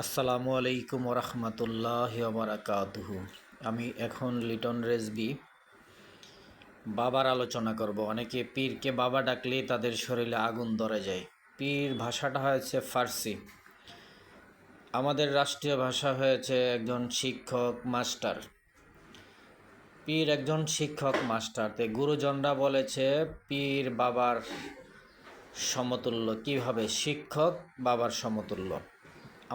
আসসালামু আলাইকুম ওরহমতুল্লাহি ওবরাকাতুহু। আমি এখন লিটন রেজবি বাবার আলোচনা করব। অনেকে পীরকে বাবা ডাকলে তাদের শরীরে আগুন ধরে যায়। পীর ভাষাটা হয়েছে ফার্সি। আমাদের রাষ্ট্রীয় ভাষা হয়েছে একজন শিক্ষক মাস্টার। পীর একজন শিক্ষক মাস্টার। তে গুরুজনরা বলেছে পীর বাবার সমতুল্য। কিভাবে? শিক্ষক বাবার সমতুল্য।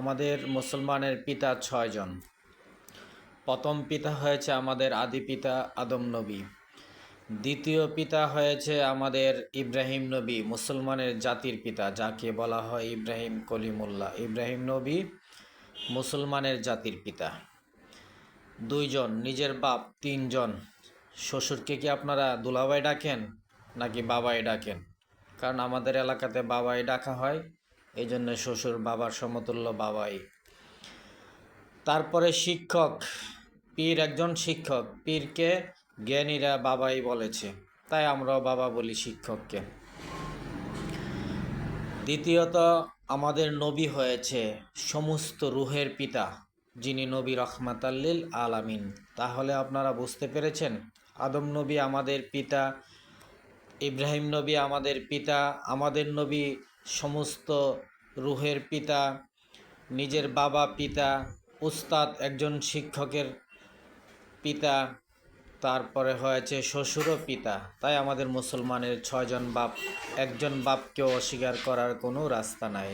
আমাদের মুসলমানের পিতা 6 জন। প্রথম পিতা হয়েছে আমাদের আদি পিতা আদম নবী। দ্বিতীয় পিতা হয়েছে আমাদের ইব্রাহিম নবী, মুসলমানের জাতির পিতা, যাকে বলা হয় ইব্রাহিম কলিমুল্লাহ। ইব্রাহিম নবী মুসলমানের জাতির পিতা। 2 জন নিজের বাপ। 3 জন শ্বশুরকে কি আপনারা দুলাভাই ডাকেন নাকি বাবাই ডাকেন? কারণ আমাদের এলাকাতে বাবাই ডাকা হয়, এই জন্য শ্বশুর বাবার সমতুল্য বাবাই। তারপরে শিক্ষক। পীর একজন শিক্ষক। পীরকে জ্ঞানীরা বাবাই বলেছে, তাই আমরাও বাবা বলি শিক্ষককে। দ্বিতীয়ত আমাদের নবী হয়েছে সমস্ত রুহের পিতা, যিনি নবী রহমাতাল্লিল আলামিন। তাহলে আপনারা বুঝতে পেরেছেন, আদম নবী আমাদের পিতা, ইব্রাহিম নবী আমাদের পিতা, আমাদের নবী সমস্ত রুহের পিতা, নিজের বাবা পিতা, উস্তাদ একজন শিক্ষকের পিতা, তারপরে হয়েছে শ্বশুরও পিতা। তাই আমাদের মুসলমানের 6 জন বাপ। একজন বাপকেও অস্বীকার করার কোনো রাস্তা নাই।